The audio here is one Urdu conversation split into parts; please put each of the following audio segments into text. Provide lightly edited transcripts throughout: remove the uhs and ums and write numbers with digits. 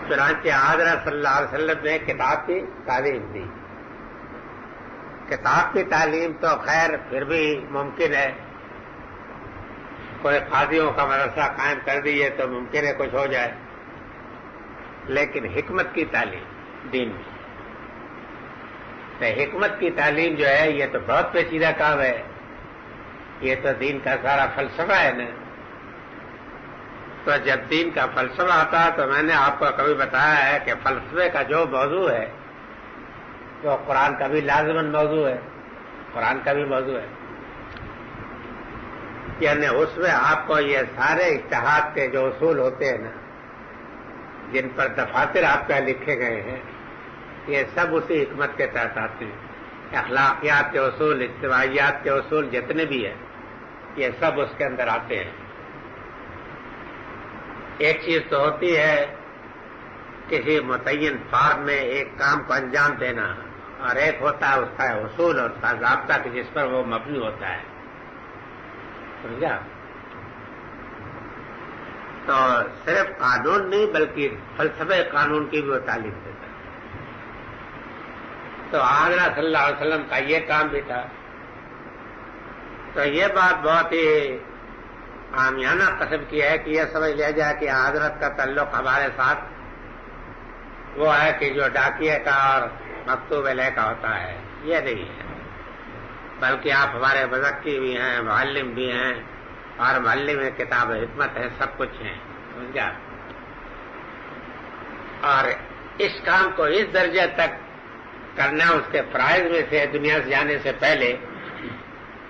چنانچہ حضرت صلی اللہ علیہ وسلم نے کتاب کی تعلیم دی. کتاب کی تعلیم تو خیر پھر بھی ممکن ہے، کوئی قاضیوں کا مدرسہ قائم کر دیے تو ممکن ہے کچھ ہو جائے، لیکن حکمت کی تعلیم دین میں، تو حکمت کی تعلیم جو ہے یہ تو بہت پیچیدہ کام ہے. یہ تو دین کا سارا فلسفہ ہے نا. تو جب دین کا فلسفہ آتا تو میں نے آپ کو کبھی بتایا ہے کہ فلسفے کا جو موضوع ہے وہ قرآن کا بھی لازماً موضوع ہے، قرآن کا بھی موضوع ہے. یعنی اس میں آپ کو یہ سارے اجتہاد کے جو اصول ہوتے ہیں نا، جن پر دفاتر آپ کا لکھے گئے ہیں، یہ سب اسی حکمت کے تحت آتے ہیں. اخلاقیات کے اصول، اجتماعیات کے اصول جتنے بھی ہیں یہ سب اس کے اندر آتے ہیں. ایک چیز تو ہوتی ہے کسی متعین فارم میں ایک کام کو انجام دینا، اور ایک ہوتا ہے اس کا اصول اور اس کا ضابطہ کہ جس پر وہ مبنی ہوتا ہے. سمجھا؟ تو صرف قانون نہیں بلکہ فلسفہ قانون کی بھی وہ تعلیم دیتا ہے. تو حضرت صلی اللہ علیہ وسلم کا یہ کام بھی تھا. تو یہ بات بہت ہی عامیانہ قسم کی ہے کہ یہ سمجھ لیا جائے کہ حضرت کا تعلق ہمارے ساتھ وہ ہے کہ جو ڈاکیے کا اور مکتوب علیہ کا ہوتا ہے، یہ نہیں ہے. بلکہ آپ ہمارے مزکی بھی ہیں، معلم بھی ہیں، اور معلم میں کتاب حکمت ہے، سب کچھ ہیں. سمجھا؟ اور اس کام کو اس درجے تک کرنا اس کے فرائض میں سے دنیا سے جانے سے پہلے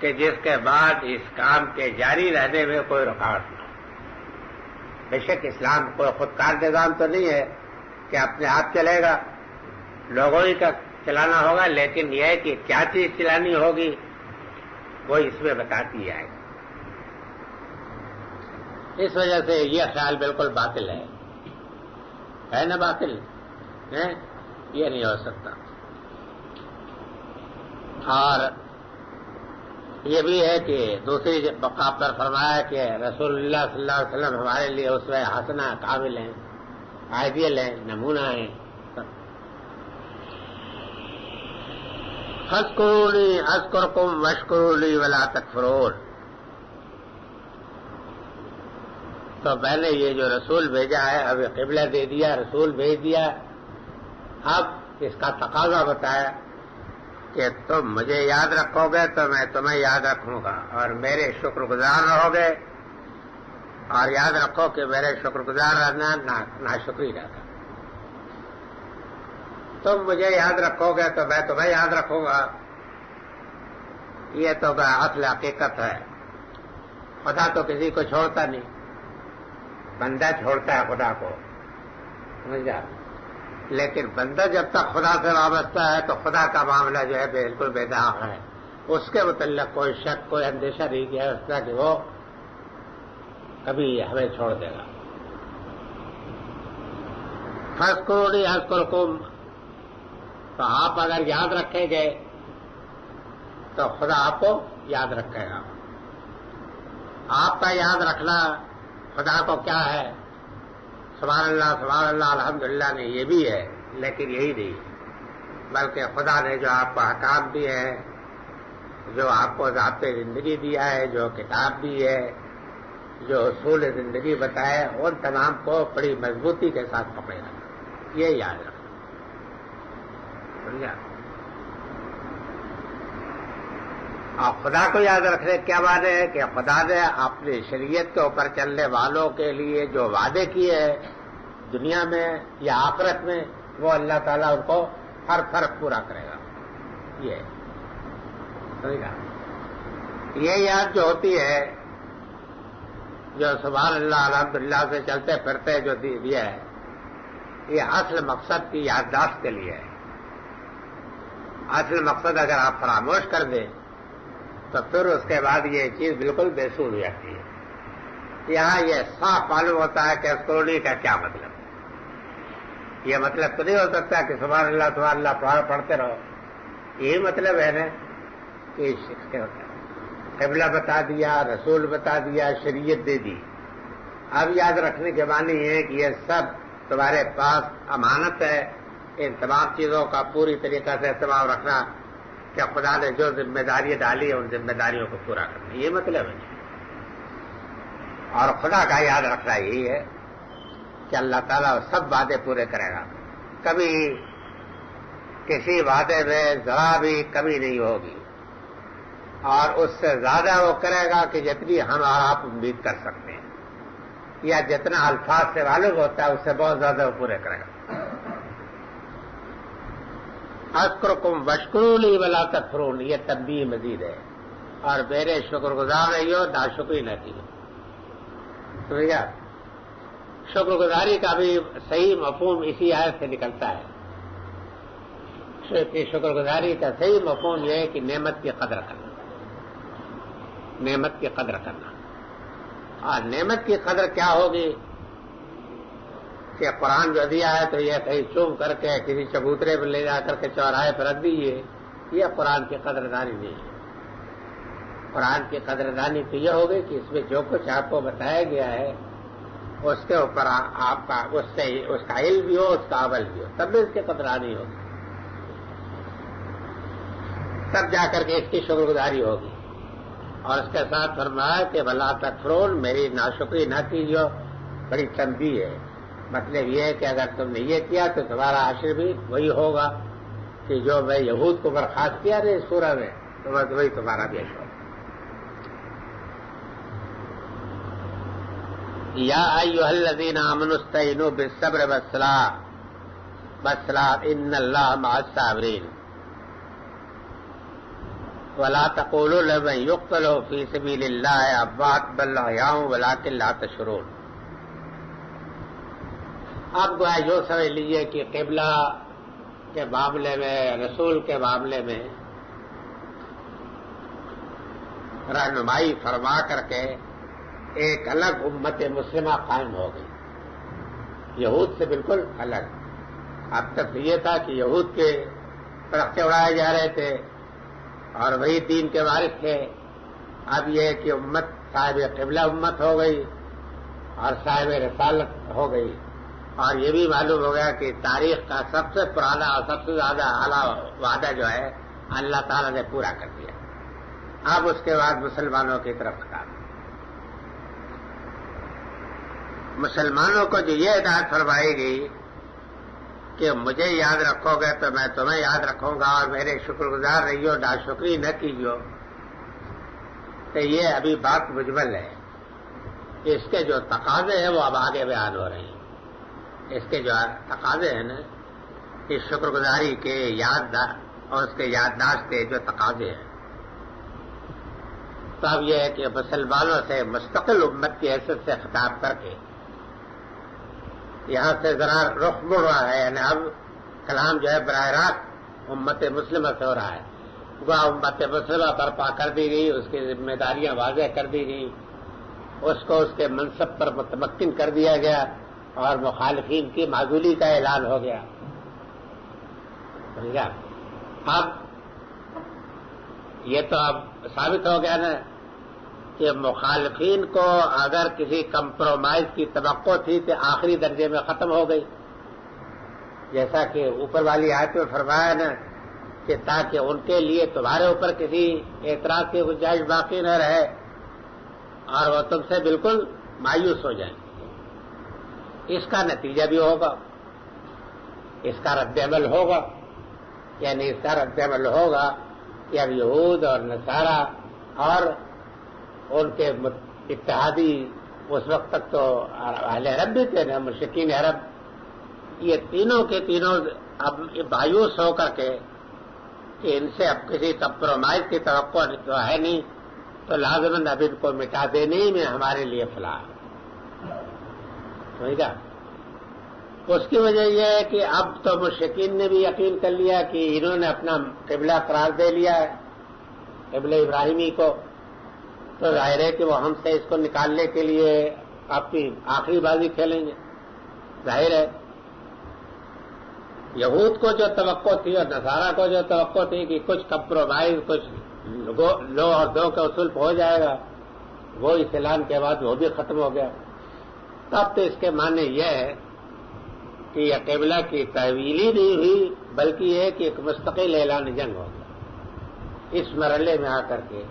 کہ جس کے بعد اس کام کے جاری رہنے میں کوئی رکاوٹ نہ ہو. بے شک اسلام کوئی خودکار نظام تو نہیں ہے کہ اپنے آپ چلے گا، لوگوں ہی کا چلانا ہوگا، لیکن یہ ہے کہ کیا چیز چلانی ہوگی وہ اس میں بتاتی جائے گی. اس وجہ سے یہ خیال بالکل باطل ہے نا؟ باطل ہے، یہ نہیں ہو سکتا. اور یہ بھی ہے کہ دوسری مقام پر فرمایا کہ رسول اللہ صلی اللہ علیہ وسلم ہمارے لیے اسوہ حسنہ کامل ہیں، آئیڈیل ہیں، نمونہ ہیں. فاذکرونی اذکرکم واشکروا لی ولا تکفرون. تو میں نے یہ جو رسول بھیجا ہے، اب قبلہ دے دیا، رسول بھیج دیا، اب اس کا تقاضا بتایا کہ تم مجھے یاد رکھو گے تو میں تمہیں یاد رکھوں گا، اور میرے شکر گزار رہو گے، اور یاد رکھو کہ میرے شکر گزار رہنا ناشکری رہنا. تم مجھے یاد رکھو گے تو میں تمہیں یاد رکھوں گا. یہ تو اصل حقیقت ہے. خدا تو کسی کو چھوڑتا نہیں، بندہ چھوڑتا ہے خدا کو. سمجھا؟ لیکن بندہ جب تک خدا سے وابستہ ہے تو خدا کا معاملہ جو ہے بالکل بے داغ ہے. اس کے متعلق کوئی شک، کوئی اندیشہ نہیں کیا اس طرح کہ وہ کبھی ہمیں چھوڑ دے گا. فاذکرونی اذکرکم، تو آپ اگر یاد رکھیں گے تو خدا آپ کو یاد رکھے گا. آپ کا یاد رکھنا خدا کو کیا ہے؟ سبحان اللہ الحمدللہ نے یہ بھی ہے، لیکن یہی نہیں، بلکہ خدا نے جو آپ کو احکام دیے ہیں، جو آپ کو ضابط زندگی دیا ہے، جو کتاب دی ہے، جو اصول زندگی بتائے، ان تمام کو بڑی مضبوطی کے ساتھ پکڑے رکھنا، یہ یاد رکھنا. سمجھا؟ اور خدا کو یاد رکھنے کیا وعدے ہے کہ خدا نے اپنی شریعت کے اوپر چلنے والوں کے لیے جو وعدے کیے ہیں دنیا میں یا آخرت میں، وہ اللہ تعالیٰ ان کو ہر فرق پورا کرے گا. یہ سمجھا؟ یہ یاد جو ہوتی ہے، جو سبحان اللہ الحمدللہ سے چلتے پھرتے جو دیا ہے، یہ اصل مقصد کی یادداشت کے لیے ہے. اصل مقصد اگر آپ فراموش کر دیں تو پھر اس کے بعد یہ چیز بالکل بے سود ہو جاتی ہے. یہاں یہ صاف معلوم ہوتا ہے کہ اذکرونی کا کیا مطلب. یہ مطلب تو نہیں ہو سکتا کہ سبحان اللہ پڑھتے رہو. یہی مطلب ہے نا کہ قبلہ بتا دیا، رسول بتا دیا، شریعت دے دی. اب یاد رکھنے کے معنی یہ ہے کہ یہ سب تمہارے پاس امانت ہے ان تمام چیزوں کا پوری طریقہ سے اہتمام رکھنا کہ خدا نے جو ذمہ داری ڈالی ہے ان ذمہ داریوں کو پورا کرنا، یہ مطلب ہے۔ اور خدا کا یاد رکھنا یہی ہے کہ اللہ تعالیٰ سب وعدے پورے کرے گا، کبھی کسی وعدے میں ذرا بھی کمی نہیں ہوگی، اور اس سے زیادہ وہ کرے گا کہ جتنی ہم اور آپ امید کر سکتے ہیں، یا جتنا الفاظ سے معلوم ہوتا ہے اس سے بہت زیادہ وہ پورے کرے گا۔ اذکرکم واشکرونی ولا تکفرون، یہ تنبیہ مزید ہے، اور میرے شکر گزار رہیو ناشکری نہ کیجو۔ سمجھا؟ شکر گزاری کا بھی صحیح مفہوم اسی آیت سے نکلتا ہے کہ شکر گزاری کا صحیح مفہوم یہ ہے کہ نعمت کی قدر کرنا، نعمت کی قدر کرنا۔ اور نعمت کی قدر کیا ہوگی کہ قرآن جو دیا ہے تو یہ کہیں چوم کر کے کسی چبوترے پر لے جا کر کے چوراہے پر رکھ دیجیے، یہ قرآن کی قدردانی نہیں ہے۔ قرآن کی قدردانی تو یہ ہوگی کہ اس میں جو کچھ آپ کو بتایا گیا ہے اس کے اوپر آپ کا اس کا علم بھی ہو، اس کا عمل بھی ہو، تب بھی اس کی قدردانی ہوگی، تب جا کر کے اس کی شکر گزاری ہوگی۔ اور اس کے ساتھ فرمایا کہ ولا تکفرون، میری ناشکری نہ کیجیے، بڑی تنبیہ ہے۔ مطلب یہ ہے کہ اگر تم نے یہ کیا تو تمہارا حشر بھی وہی ہوگا کہ جو میں یہود کو برخاست کیا نا اس سورہ میں، تو بس وہی تمہارا بھی حشر ہوگا۔ یا ایھا الذین آمنوا استعینوا بالصبر والصلاۃ ان اللہ مع الصابرین ولا تقولوا لمن يقتل في سبيل الله اموات بل احیاء ولکن لا تشعرون۔ اب گویا جو سمجھ لیجیے کہ قبلہ کے معاملے میں، رسول کے معاملے میں رہنمائی فرما کر کے ایک الگ امت مسلمہ قائم ہو گئی، یہود سے بالکل الگ۔ اب تک یہ تھا کہ یہود کے پرختے اڑائے جا رہے تھے اور وہی دین کے وارث تھے، اب یہ کہ امت صاحب قبلہ امت ہو گئی اور صاحب رسالت ہو گئی، اور یہ بھی معلوم ہو گیا کہ تاریخ کا سب سے پرانا اور سب سے زیادہ اعلیٰ وعدہ جو ہے اللہ تعالیٰ نے پورا کر دیا۔ اب اس کے بعد مسلمانوں کی طرف خطاب، مسلمانوں کو جو یہ ہدایت فرمائی گئی کہ مجھے یاد رکھو گے تو میں تمہیں یاد رکھوں گا، اور میرے شکر گزار رہیو ناشکری نہ کیجیو، تو یہ ابھی بات مجمل ہے۔ اس کے جو تقاضے ہیں وہ اب آگے بیان ہو رہے ہیں۔ اس کے جو تقاضے ہیں نا، اس شکر گزاری کے اور اس کے یادداشت کے جو تقاضے ہیں، تو اب یہ ہے کہ مسلمانوں سے مستقل امت کی حیثیت سے خطاب کر کے یہاں سے ذرا رخ مڑ رہا ہے، یعنی اب کلام جو ہے براہ راست امت مسلمہ سے ہو رہا ہے۔ وہ امت مسلمہ برپا کر دی گئی، اس کی ذمہ داریاں واضح کر دی گئی، اس کو اس کے منصب پر متمکن کر دیا گیا، اور مخالفین کی معذولی کا اعلان ہو گیا۔ سمجھا؟ اب یہ تو اب ثابت ہو گیا نا کہ مخالفین کو اگر کسی کمپرومائز کی توقع تھی تو آخری درجے میں ختم ہو گئی، جیسا کہ اوپر والی آیت میں فرمایا نا کہ تاکہ ان کے لیے تمہارے اوپر کسی اعتراض کی گنجائش باقی نہ رہے اور وہ تم سے بالکل مایوس ہو جائیں۔ اس کا نتیجہ بھی ہوگا، اس کا رد عمل ہوگا، یعنی اس کا رد عمل ہوگا کہ اب یہود اور نصارہ اور ان کے اتحادی اس وقت تک تو اہل عرب بھی تھے نا، مشرکین عرب، یہ تینوں کے تینوں اب مایوس ہو کر کے کہ ان سے اب کسی کمپرومائز کی توقع تو ہے نہیں، تو لازماً اب ان کو مٹا دینے ہی میں ہمارے لیے فلاح ہے۔ سمجھا؟ اس کی وجہ یہ ہے کہ اب تو مشرکین نے بھی یقین کر لیا کہ انہوں نے اپنا قبلہ قرار دے لیا ہے، قبلہ ابراہیمی کو، تو ظاہر ہے کہ وہ ہم سے اس کو نکالنے کے لیے اپنی آخری بازی کھیلیں گے۔ ظاہر ہے یہود کو جو توقع تھی اور نصارہ کو جو توقع تھی کہ کچھ کمپرومائز، کچھ لو اور دو کا اصول ہو جائے گا، وہ اس اعلان کے بعد وہ بھی ختم ہو گیا۔ تب تو اس کے معنی یہ ہے کہ یہ قبلہ کی تحویلی نہیں ہوئی، بلکہ یہ کہ ایک مستقل اعلان جنگ ہو گیا اس مرحلے میں آ کر کے۔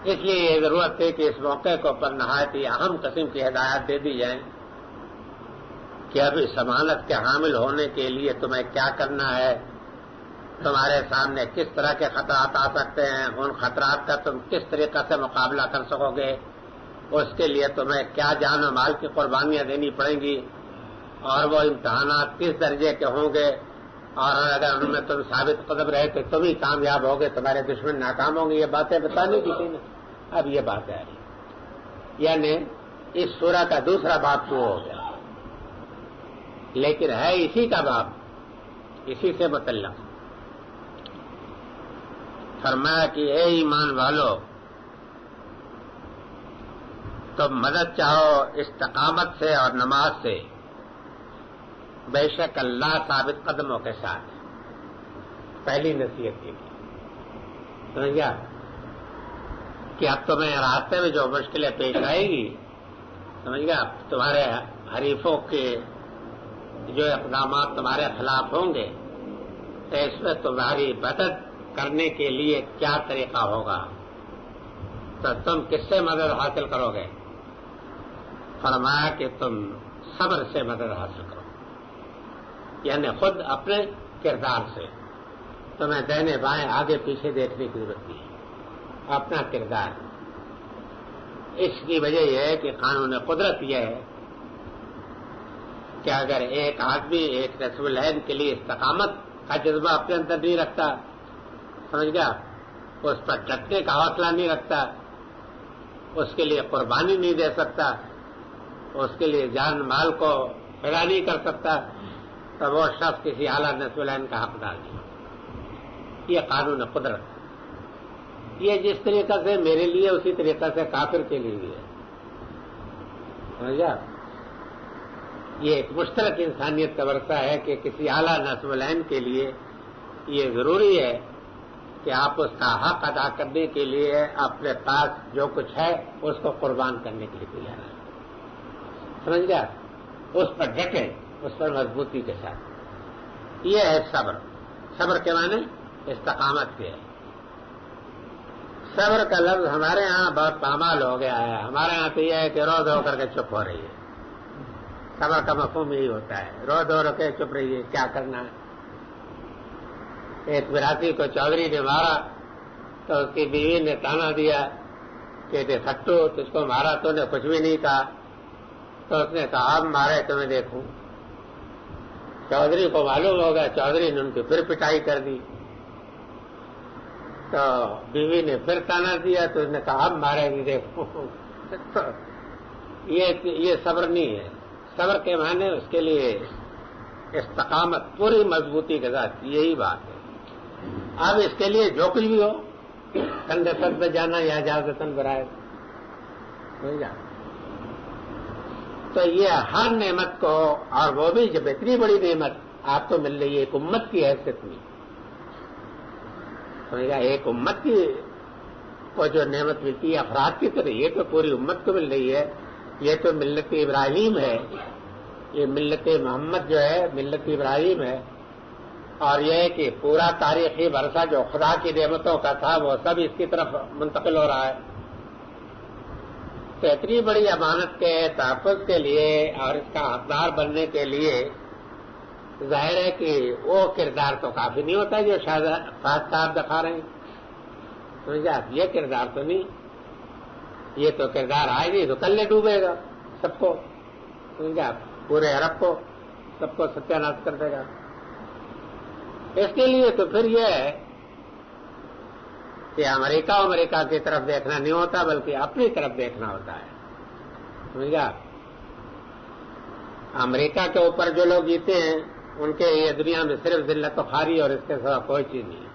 اس لیے یہ ضرورت ہے کہ اس موقع کو پر نہایت ہی اہم قسم کی ہدایات دے دی جائیں کہ اب اس ضمانت کے حامل ہونے کے لیے تمہیں کیا کرنا ہے، تمہارے سامنے کس طرح کے خطرات آ سکتے ہیں، ان خطرات کا تم کس طریقہ سے مقابلہ کر سکو گے، اس کے لیے تمہیں کیا جان و مال کی قربانیاں دینی پڑیں گی، اور وہ امتحانات کس درجے کے ہوں گے، اور اگر ان میں تم ثابت قدم رہے تو تم ہی کامیاب ہوگے، تمہارے دشمن ناکام ہوں گے۔ یہ باتیں بتانی کسی نے، اب یہ بات ہے، یعنی اس سورہ کا دوسرا باب شروع ہو گیا، لیکن ہے اسی کا باب، اسی سے متعلق۔ فرمایا کہ اے ایمان والو، تم مدد چاہو استقامت سے اور نماز سے، بے شک اللہ ثابت قدموں کے ساتھ۔ پہلی نصیحت یہ سمجھ گیا کہ اب تمہیں راستے میں جو مشکلیں پیش آئے گی، سمجھ گیا، تمہارے حریفوں کے جو اقدامات تمہارے خلاف ہوں گے تو اس میں تمہاری مدد کرنے کے لیے کیا طریقہ ہوگا، تو تم کس سے مدد حاصل کرو گے؟ فرمایا کہ تم صبر سے مدد حاصل کرو، یعنی خود اپنے کردار سے، تمہیں دہنے بائیں آگے پیچھے دیکھنے کی ضرورت نہیں، اپنا کردار۔ اس کی وجہ یہ ہے کہ قانون قدرت یہ ہے کہ اگر ایک آدمی ایک نصب العین کے لیے استقامت کا جذبہ اپنے اندر نہیں رکھتا، سمجھ گیا، اس پر ڈٹنے کا حوصلہ نہیں رکھتا، اس کے لیے قربانی نہیں دے سکتا، اس کے لیے جان مال کو فدا نہیں کر سکتا، تو وہ شخص کسی اعلیٰ نصب العین کا حقدار نہیں۔ یہ قانون قدرت، یہ جس طریقہ سے میرے لیے اسی طریقہ سے کافر کے لیے بھی ہے، سمجھا؟ یہ ایک مشترک انسانیت کا ورثہ ہے کہ کسی اعلیٰ نصب العین کے لیے یہ ضروری ہے کہ آپ اس کا حق ادا کرنے کے لیے اپنے پاس جو کچھ ہے اس کو قربان کرنے کے لیے تیار ہے، سمجھ گیا؟ اس پر ڈٹے، اس پر مضبوطی کے ساتھ۔ یہ ہے صبر۔ صبر کے معنی استقامت کے ہے۔ صبر کا لفظ ہمارے ہاں بہت پامال ہو گیا ہے، ہمارے ہاں تو یہ ہے کہ رو دو کر کے چپ ہو رہی ہے۔ صبر کا مفہوم یہی ہوتا ہے، رو دو کے چپ رہی ہے، کیا کرنا ہے۔ ایک وراثی کو چودھری نے مارا تو اس کی بیوی نے تانا دیا کہ دے سٹو، تجھ کو مارا تو نے کچھ بھی نہیں کہا، تو اس نے کہا اب مارے تو میں دیکھوں۔ چودھری کو معلوم ہوگا، چودھری نے ان کی پھر پٹائی کر دی، تو بیوی نے پھر تانا دیا تو اس نے کہا اب مارے بھی دیکھوں۔ یہ صبر نہیں ہے۔ صبر کے معنی اس کے لیے استقامت، پوری مضبوطی کے ساتھ، یہی بات ہے۔ اب اس کے لیے جو کچھ بھی ہو، کندھے پر پہ جانا یا اجازتاً برائے، تو یہ ہر نعمت کو، اور وہ بھی جب اتنی بڑی نعمت آپ کو مل رہی ہے ایک امت کی حیثیت میں، سمجھا، ایک امت کی کو جو نعمت ملتی ہے افراد کی طرح، یہ تو پوری امت کو مل رہی ہے۔ یہ تو ملت ابراہیم ہے، یہ ملت محمد جو ہے ملت ابراہیم ہے، اور یہ ہے کہ پورا تاریخی ورثہ جو خدا کی نعمتوں کا تھا وہ سب اس کی طرف منتقل ہو رہا ہے۔ تو اتنی بڑی امانت کے تحفظ کے لیے اور اس کا حقدار بننے کے لیے ظاہر ہے کہ وہ کردار تو کافی نہیں ہوتا جو شاید صاحب دکھا رہے ہیں، سمجھا؟ یہ کردار تو نہیں، یہ تو کردار آئے گی تو کل ڈوبے گا سب کو، سمجھا، پورے عرب کو، سب کو ستیہ ناش کر دے گا۔ اس کے لیے تو پھر یہ ہے کہ امریکہ کی طرف دیکھنا نہیں ہوتا بلکہ اپنی طرف دیکھنا ہوتا ہے، سمجھا؟ امریکہ کے اوپر جو لوگ جیتے ہیں ان کے یہ دنیا میں صرف ذلت و خواری اور اس کے سوا کوئی چیز نہیں ہے۔